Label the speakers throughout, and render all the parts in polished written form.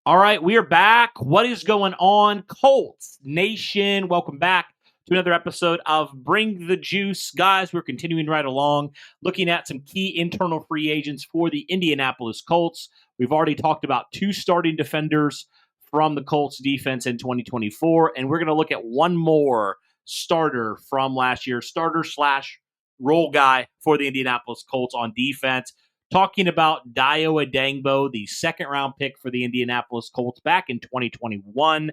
Speaker 1: All right, we are back. What is going on, Colts Nation? Welcome back to another episode of Bring the Juice. Guys, we're continuing right along, looking at some key internal free agents for the Indianapolis Colts. We've already talked about two starting defenders from the Colts defense in 2024, and we're going to look at one more starter from last year, starter slash role guy for the Indianapolis Colts on defense. Talking about Dayo Odeyingbo, the second-round pick for the Indianapolis Colts back in 2021.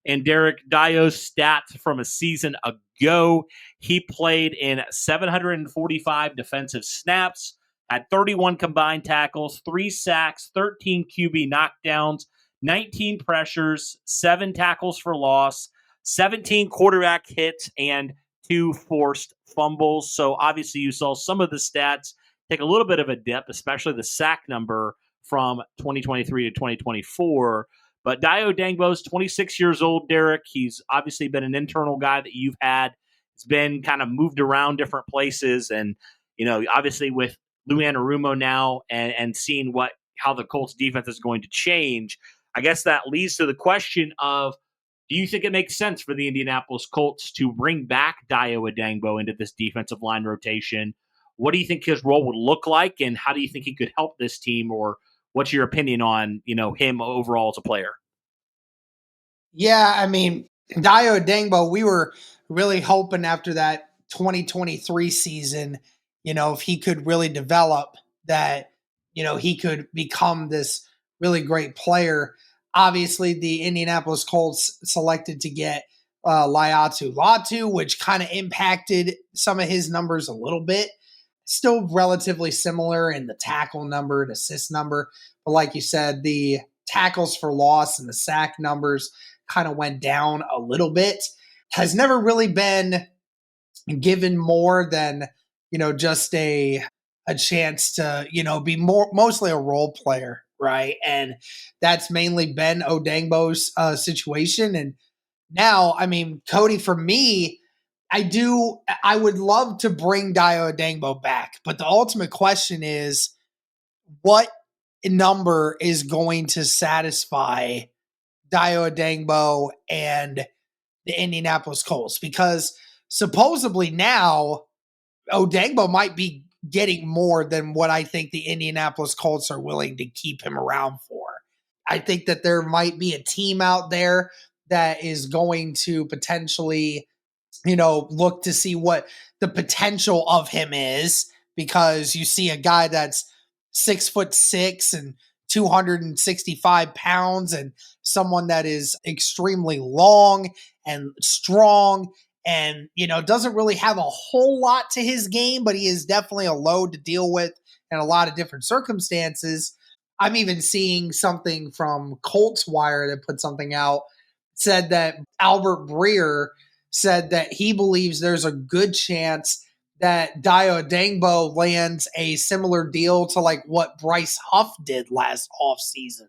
Speaker 1: And Derek, Dayo's stats from a season ago, he played in 745 defensive snaps, had 31 combined tackles, 3 sacks, 13 QB knockdowns, 19 pressures, 7 tackles for loss, 17 quarterback hits, and 2 forced fumbles. So obviously you saw some of the stats take a little bit of a dip, especially the sack number from 2023 to 2024. But Dayo Odeyingbo is 26 years old, Derek. He's obviously been an internal guy that you've had. He's been kind of moved around different places. And, you know, obviously with Lou Anarumo now and seeing how the Colts defense is going to change, I guess that leads to the question of, do you think it makes sense for the Indianapolis Colts to bring back Dayo Odeyingbo into this defensive line rotation? What do you think his role would look like, and how do you think he could help this team, or what's your opinion on, him overall as a player?
Speaker 2: Yeah, I mean, Dayo Odeyingbo, we were really hoping after that 2023 season, if he could really develop that, he could become this really great player. Obviously, the Indianapolis Colts selected to get Laiatu Latu, which kind of impacted some of his numbers a little bit. Still relatively similar in the tackle number and assist number. But like you said, the tackles for loss and the sack numbers kind of went down a little bit. Has never really been given more than, just a chance to, be mostly a role player, right? And that's mainly been Odeyingbo's situation. And now, I mean, Cody, for me, I would love to bring Dayo Odeyingbo back, but the ultimate question is, what number is going to satisfy Dayo Odeyingbo and the Indianapolis Colts? Because supposedly now Odeyingbo might be getting more than what I think the Indianapolis Colts are willing to keep him around for. I think that there might be a team out there that is going to potentially look to see what the potential of him is, because you see a guy that's 6'6" and 265 pounds and someone that is extremely long and strong and, doesn't really have a whole lot to his game, but he is definitely a load to deal with in a lot of different circumstances. I'm even seeing something from Colts Wire that put something out, said that Albert Breer said that he believes there's a good chance that Dayo Odeyingbo lands a similar deal to like what Bryce Huff did last offseason.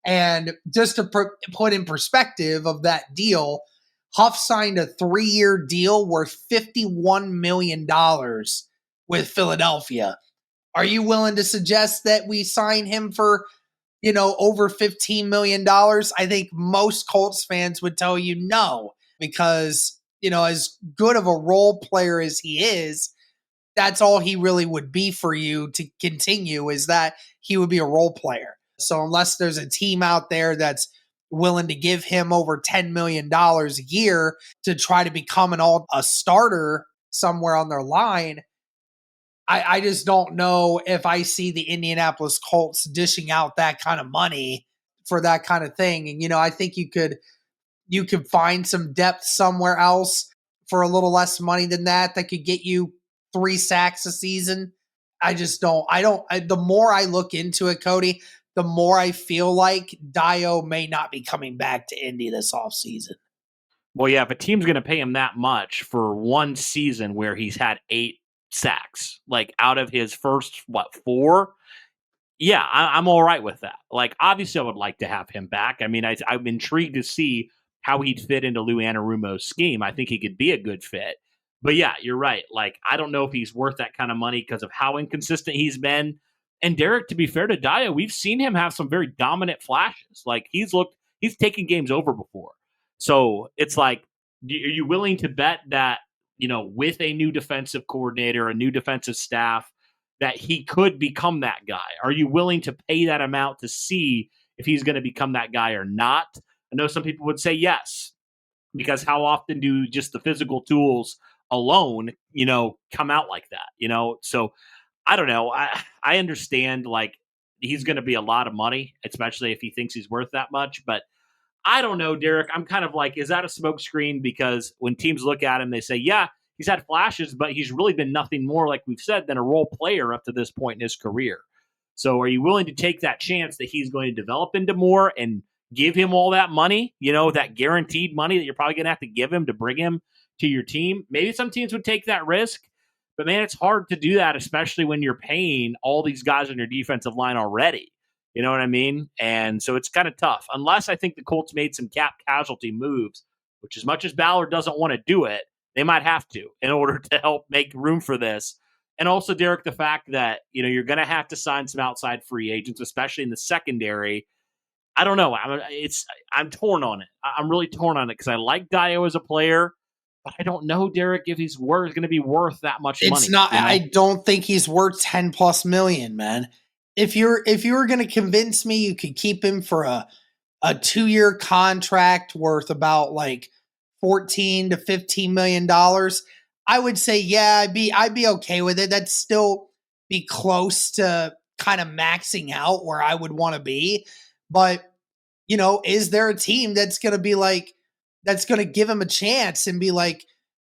Speaker 2: And just to put in perspective of that deal, Huff signed a 3-year deal worth $51 million with Philadelphia. Are you willing to suggest that we sign him for, over $15 million? I think most Colts fans would tell you no, because as good of a role player as he is, that's all he really would be for you to continue, is that he would be a role player. So unless there's a team out there that's willing to give him over $10 million a year to try to become a starter somewhere on their line, I just don't know if I see the Indianapolis Colts dishing out that kind of money for that kind of thing. And, I think you could find some depth somewhere else for a little less money than that could get you 3 sacks a season. The more I look into it, Cody, the more I feel like Dayo may not be coming back to Indy this offseason.
Speaker 1: Well, yeah, if a team's going to pay him that much for one season where he's had 8 sacks, like out of his first, 4? Yeah, I'm all right with that. Like, obviously, I would like to have him back. I mean, I'm intrigued to see how he'd fit into Lou Anarumo's scheme. I think he could be a good fit. But yeah, you're right. Like, I don't know if he's worth that kind of money because of how inconsistent he's been. And Derek, to be fair to Dayo, we've seen him have some very dominant flashes. Like he's taken games over before. So it's like, are you willing to bet that, with a new defensive coordinator, a new defensive staff, that he could become that guy? Are you willing to pay that amount to see if he's going to become that guy or not? I know some people would say yes, because how often do just the physical tools alone, come out like that, So I don't know. I understand like he's going to be a lot of money, especially if he thinks he's worth that much. But I don't know, Derek. I'm kind of like, is that a smokescreen? Because when teams look at him, they say, yeah, he's had flashes, but he's really been nothing more, like we've said, than a role player up to this point in his career. So are you willing to take that chance that he's going to develop into more and give him all that money, that guaranteed money that you're probably going to have to give him to bring him to your team? Maybe some teams would take that risk. But, man, it's hard to do that, especially when you're paying all these guys on your defensive line already. You know what I mean? And so it's kind of tough. Unless I think the Colts made some cap casualty moves, which as much as Ballard doesn't want to do it, they might have to in order to help make room for this. And also, Derek, the fact that, you're going to have to sign some outside free agents, especially in the secondary. I don't know. I'm torn on it. I'm really torn on it because I like Dayo as a player. But I don't know, Derek, if he's going to be worth that much money.
Speaker 2: It's not. I don't think he's worth 10 plus million, man. If you were going to convince me you could keep him for a 2-year contract worth about like $14 to $15 million, I would say, yeah, I'd be okay with it. That'd still be close to kind of maxing out where I would want to be. But, is there a team that's going to be like, that's going to give him a chance and be like,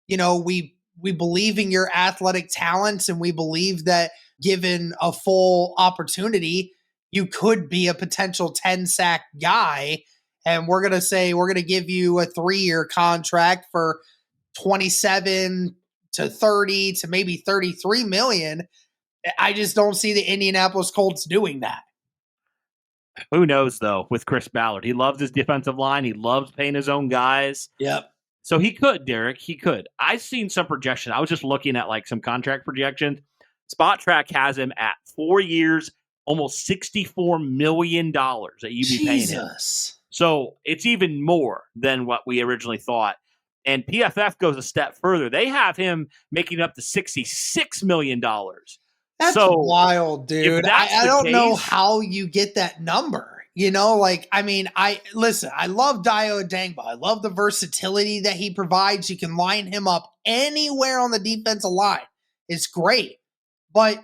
Speaker 2: we believe in your athletic talents and we believe that given a full opportunity, you could be a potential 10-sack guy. And we're going to give you a 3-year contract for 27 to 30 to maybe 33 million. I just don't see the Indianapolis Colts doing that.
Speaker 1: Who knows, though, with Chris Ballard. He loves his defensive line. He loves paying his own guys.
Speaker 2: Yep.
Speaker 1: So he could, Derek. He could. I've seen some projections. I was just looking at like some contract projections. Spot Track has him at 4 years, almost $64 million that you'd be paying him. So it's even more than what we originally thought. And PFF goes a step further. They have him making up to $66 million.
Speaker 2: That's wild, dude. I don't know how you get that number. I love Dayo Odeyingbo. I love the versatility that he provides. You can line him up anywhere on the defensive line. It's great. But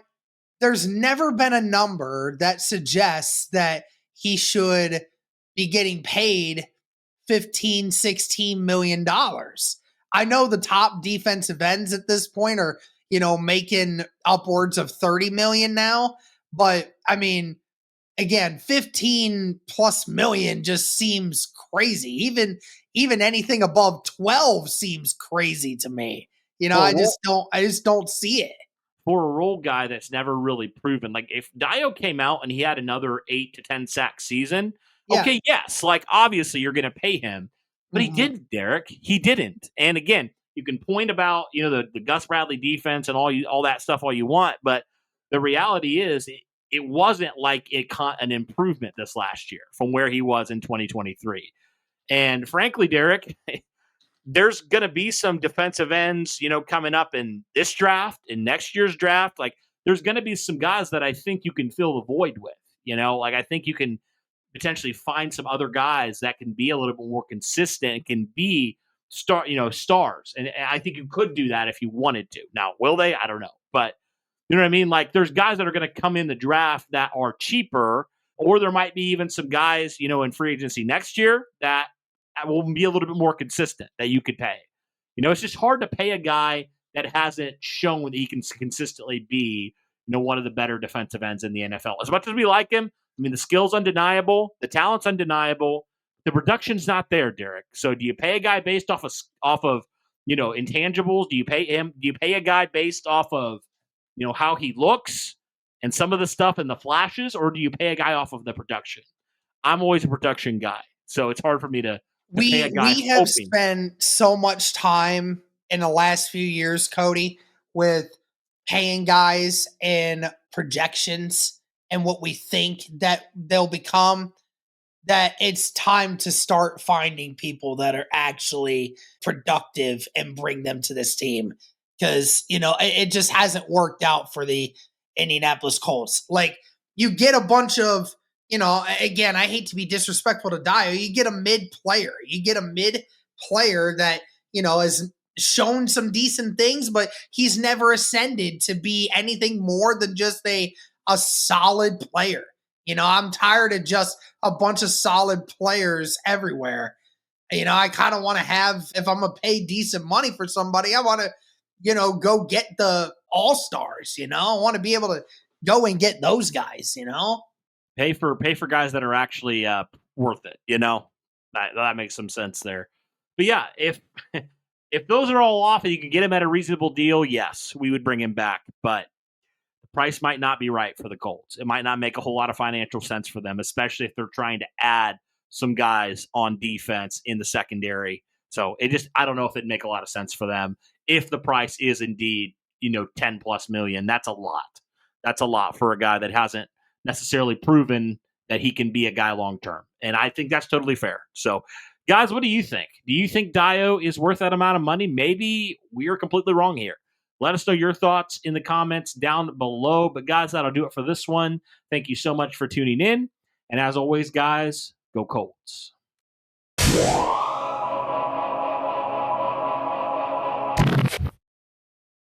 Speaker 2: there's never been a number that suggests that he should be getting paid $15, $16 million. I know the top defensive ends at this point are making upwards of 30 million now. But I mean, again, 15 plus million just seems crazy. Even anything above 12 seems crazy to me. I just don't see it.
Speaker 1: For a role guy that's never really proven, like if Dayo came out and he had another 8 to 10 sack season, okay, yes, like obviously you're going to pay him, but he didn't, Derek. He didn't. And again, you can point about, the Gus Bradley defense and all that stuff all you want, but the reality is it wasn't like an improvement this last year from where he was in 2023. And frankly, Derek, there's going to be some defensive ends, coming up in this draft, in next year's draft. Like there's going to be some guys that I think you can fill the void with, like I think you can potentially find some other guys that can be a little bit more consistent and can be stars. And I think you could do that if you wanted to. Now, will they? I don't know. But you know what I mean? Like there's guys that are going to come in the draft that are cheaper, or there might be even some guys, in free agency next year that will be a little bit more consistent that you could pay. It's just hard to pay a guy that hasn't shown that he can consistently be, one of the better defensive ends in the NFL. As much as we like him, I mean, the skill's undeniable, the talent's undeniable, the production's not there, Derek. So do you pay a guy based off of intangibles? Do you pay him? Do you pay a guy based off of, how he looks and some of the stuff and the flashes, or do you pay a guy off of the production? I'm always a production guy, so it's hard for me to pay a guy.
Speaker 2: We have spent so much time in the last few years, Cody, with paying guys and projections and what we think that they'll become, that it's time to start finding people that are actually productive and bring them to this team. Because, it just hasn't worked out for the Indianapolis Colts. Like, you get a bunch of, again, I hate to be disrespectful to Dayo. You get a mid player. You get a mid player that, has shown some decent things, but he's never ascended to be anything more than just a solid player. I'm tired of just a bunch of solid players everywhere. I kind of want to have, if I'm going to pay decent money for somebody, I want to, go get the all-stars, I want to be able to go and get those guys,
Speaker 1: Pay for guys that are actually worth it, That makes some sense there. But yeah, if those are all off and you can get him at a reasonable deal, yes, we would bring him back. But price might not be right for the Colts. It might not make a whole lot of financial sense for them, especially if they're trying to add some guys on defense in the secondary. So I don't know if it'd make a lot of sense for them if the price is indeed, 10 plus million. That's a lot. That's a lot for a guy that hasn't necessarily proven that he can be a guy long term. And I think that's totally fair. So, guys, what do you think? Do you think Dayo is worth that amount of money? Maybe we are completely wrong here. Let us know your thoughts in the comments down below. But, guys, that'll do it for this one. Thank you so much for tuning in. And as always, guys, go Colts.